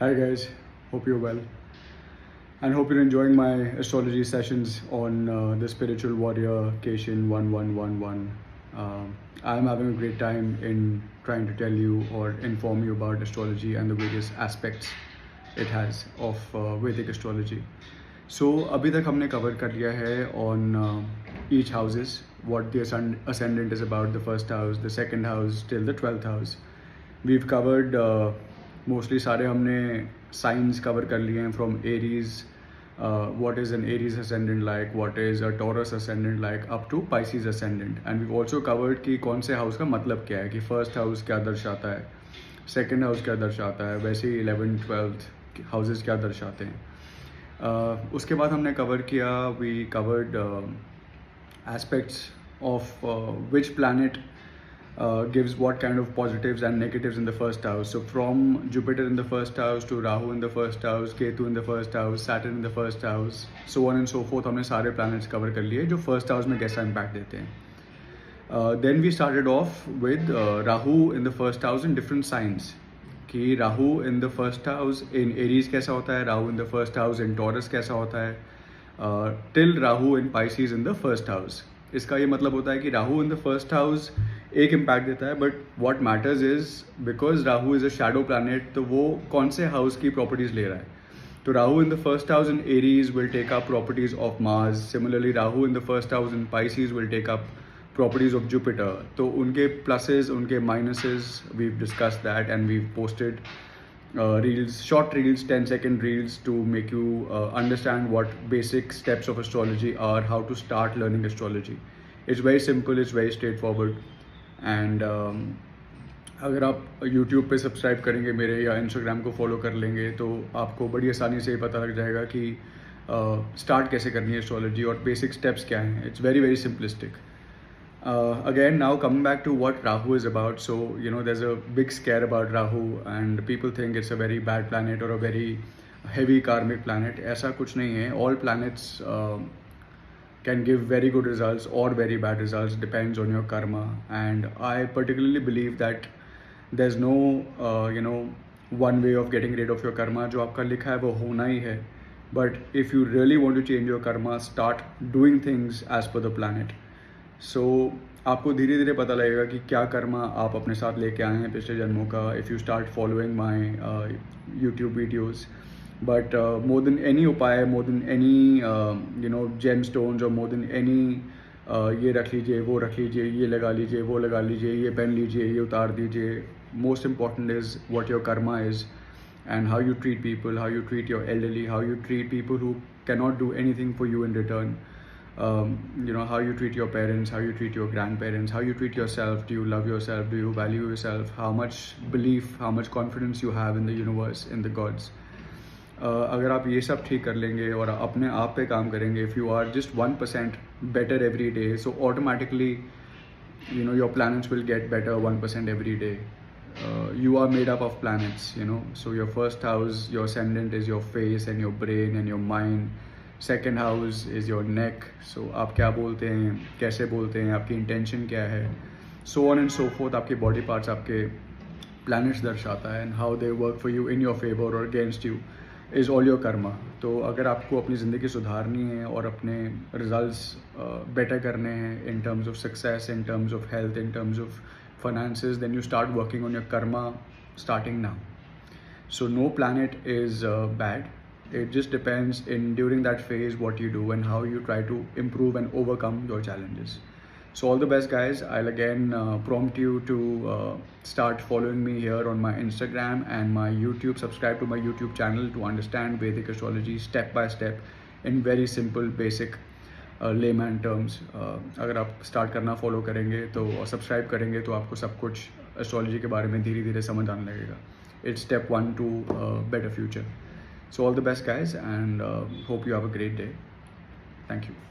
Hi guys, hope you're well and hope you're enjoying my astrology sessions on the Spiritual Warrior Kshin 1111. I'm having a great time in trying to tell you or inform you about astrology and the various aspects it has of Vedic astrology. So अभी तक हमने cover कर लिया है on each houses, what the ascendant is about, the first house, the second house till the 12th house. We've covered mostly सारे हमने science cover कर लिए हैं from Aries what is an Aries ascendant like, what is a Taurus ascendant like, up to Pisces ascendant. And we've also covered कि कौन से house का मतलब क्या है, कि फर्स्ट हाउस क्या दर्शाता है, सेकंड हाउस क्या दर्शाता है, वैसे ही 11th 12th हाउसेस क्या दर्शाते हैं. उसके बाद हमने कवर किया, we covered aspects of which planet gives what kind of positives and negatives in the first house. So from Jupiter in the first house to Rahu in the first house, Ketu in the first house, Saturn in the first house, so on and so forth. हमने सारे planets cover कर लिए जो first house में कैसा impact देते हैं. Then we started off with Rahu in the first house in different signs. कि Rahu in the first house in Aries कैसा होता है, Rahu in the first house in Taurus कैसा होता है, till Rahu in Pisces in the first house. इसका ये मतलब होता है कि राहू इन द फर्स्ट हाउस एक इम्पैक्ट देता है, but what matters is because Rahu is a shadow planet, तो वो कौन से हाउस की प्रॉपर्टीज़ ले रहा है. तो Rahu in the first house in Aries will take up properties of Mars. Similarly Rahu in the first house in Pisces will take up properties of Jupiter. तो उनके प्लसेस, उनके minuses, we discuss that and we posted reels, short reels, 10-second reels to make you understand what basic steps of astrology are, how to start learning astrology. It's very simple, it's very straightforward. And अगर आप YouTube पे subscribe करेंगे मेरे या Instagram को follow कर लेंगे तो आपको बड़ी आसानी से पता लग जाएगा कि स्टार्ट कैसे करनी है एस्ट्रोलॉजी और बेसिक स्टेप्स क्या हैं. It's very very simplistic. Again, now coming back to what Rahu is about. So, you know, there's a big scare about Rahu and people think it's a very bad planet or a very heavy karmic planet. ऐसा कुछ नहीं है. All planets can give very good results or very bad results, depends on your karma. And I particularly believe that there's no, one way of getting rid of your karma. जो आपका लिखा है वो होना ही है. But if you really want to change your karma, start doing things as per the planet. सो आपको धीरे धीरे पता लगेगा कि क्या कर्मा आप अपने साथ लेके आए हैं पिछले जन्मों का, if you start following my YouTube videos. But more than any उपाय, more than any gem stones और मोर देन एनी ये रख लीजिए, वो रख लीजिए, ये लगा लीजिए, वो लगा लीजिए, ये पहन लीजिए, ये उतार दीजिए. Most important is what your Karma is and how you treat people, how you treat your elderly, how you treat people who cannot do anything for you in return. How you treat your parents, how you treat your grandparents, how you treat yourself. Do you love yourself? Do you value yourself? How much belief, how much confidence you have in the universe, in the gods. अगर आप ये सब ठीक कर लेंगे और अपने आप पे काम करेंगे, if you are just 1% better every day, so automatically your planets will get better 1% every day. You are made up of planets, so your first house, your ascendant is your face and your brain and your mind. Second house is your neck. So आप क्या बोलते हैं, कैसे बोलते हैं, आपकी intention क्या है, so on and so forth. आपके बॉडी पार्ट्स आपके प्लैनेट्स दर्शाता है and how they work for you in your favour और against you is all your karma. तो अगर आपको अपनी ज़िंदगी सुधारनी है और अपने रिजल्ट्स बेटर करने हैं in terms of success, in terms of health, in terms of finances, then you start working on your karma starting now. So no planet is bad. It just depends in during that phase what you do and how you try to improve and overcome your challenges. So all the best guys. I'll again prompt you to start following me here on my Instagram and my YouTube. Subscribe to my YouTube channel to understand Vedic astrology step by step in very simple basic layman terms. अगर आप start करना follow करेंगे तो और subscribe करेंगे तो आपको सब कुछ astrology के बारे में धीरे धीरे समझ आने लगेगा. It's step 1 to better future. So all the best guys and hope you have a great day. Thank you.